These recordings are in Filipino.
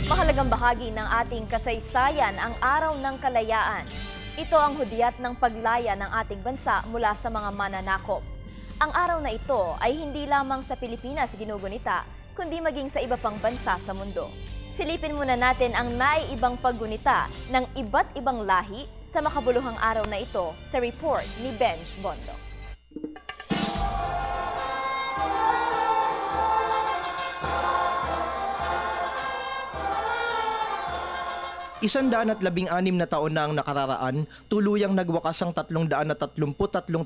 Mahalagang bahagi ng ating kasaysayan ang Araw ng Kalayaan. Ito ang hudyat ng paglaya ng ating bansa mula sa mga mananakop. Ang araw na ito ay hindi lamang sa Pilipinas ginugunita, kundi maging sa iba pang bansa sa mundo. Silipin muna natin ang naiibang paggunita ng iba't ibang lahi sa makabuluhang araw na ito sa report ni Benj Bondo. 116 na taon na ang nakararaan, tuluyang nagwakas ang 333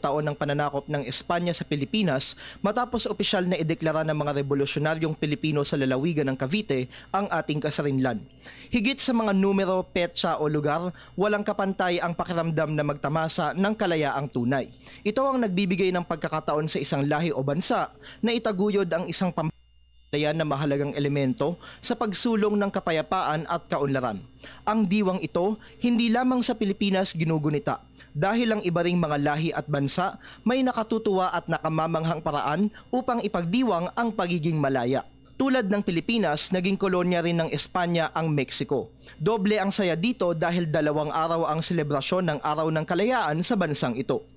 taon ng pananakop ng Espanya sa Pilipinas matapos opisyal na ideklara ng mga revolusyonaryong Pilipino sa lalawigan ng Cavite ang ating kasarinlan. Higit sa mga numero, petsa o lugar, walang kapantay ang pakiramdam na magtamasa ng kalayaang tunay. Ito ang nagbibigay ng pagkakataon sa isang lahi o bansa na itaguyod ang isang na mahalagang elemento sa pagsulong ng kapayapaan at kaunlaran. Ang diwang ito, hindi lamang sa Pilipinas ginugunita, dahil ang iba ring mga lahi at bansa may nakatutuwa at nakamamanghang paraan upang ipagdiwang ang pagiging malaya. Tulad ng Pilipinas, naging kolonya rin ng Espanya ang Mexico. Doble ang saya dito dahil 2 araw ang selebrasyon ng Araw ng Kalayaan sa bansang ito.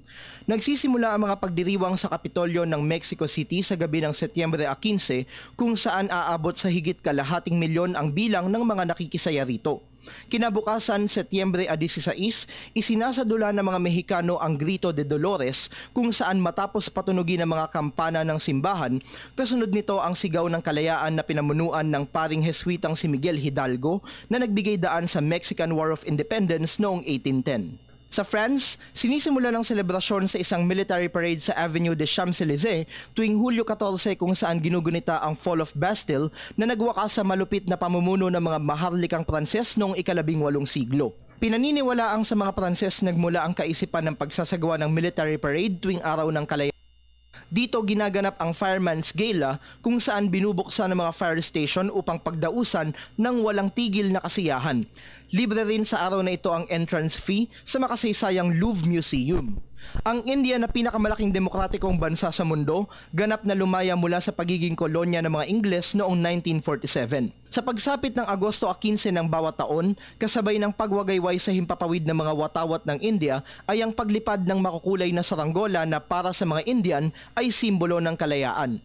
Nagsisimula ang mga pagdiriwang sa Kapitolyo ng Mexico City sa gabi ng Setyembre 15 kung saan aabot sa higit 250,000 ang bilang ng mga nakikisaya rito. Kinabukasan, Setyembre 16, isinasadula ng mga Mexicano ang Grito de Dolores kung saan matapos patunugin ang mga kampana ng simbahan, kasunod nito ang sigaw ng kalayaan na pinamunuan ng paring Jesuitang si Miguel Hidalgo na nagbigay daan sa Mexican War of Independence noong 1810. Sa France, sinisimula ng selebrasyon sa isang military parade sa Avenue des Champs-Élysées tuwing Hulyo 14 kung saan ginugunita ang Fall of Bastille na nagwakas sa malupit na pamumuno ng mga maharlikang Pranses noong ika-18 siglo. Pinaniniwalaang sa mga Pranses nagmula ang kaisipan ng pagsasagawa ng military parade tuwing araw ng kalayaan. Dito ginaganap ang Fireman's Gala kung saan binubuksan ng mga fire station upang pagdausan ng walang tigil na kasiyahan. Libre rin sa araw na ito ang entrance fee sa makasaysayang Louvre Museum. Ang India na pinakamalaking demokratikong bansa sa mundo, ganap na lumaya mula sa pagiging kolonya ng mga Ingles noong 1947. Sa pagsapit ng Agosto 15 ng bawat taon, kasabay ng pagwagayway sa himpapawid ng mga watawat ng India ay ang paglipad ng makukulay na saranggola na para sa mga Indian ay simbolo ng kalayaan.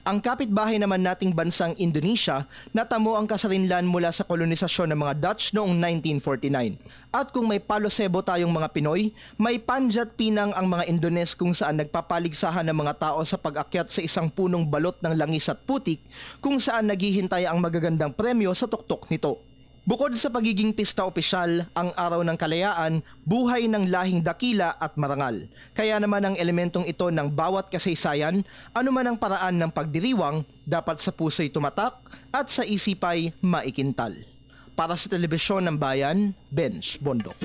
Ang kapitbahay naman nating bansang Indonesia, natamo ang kasarinlan mula sa kolonisasyon ng mga Dutch noong 1949. At kung may palosebo tayong mga Pinoy, may Panjat Pinang ang mga Indones kung saan nagpapaligsahan ng mga tao sa pag-akyat sa isang punong balot ng langis at putik kung saan naghihintay ang magagandang premyo sa tuktok nito. Bukod sa pagiging pista opisyal, ang Araw ng Kalayaan, buhay ng lahing dakila at marangal. Kaya naman ang elementong ito ng bawat kasaysayan, anuman ang paraan ng pagdiriwang, dapat sa puso'y tumatak at sa isipay maikintal. Para sa Telebisyon ng Bayan, Benj Bondo.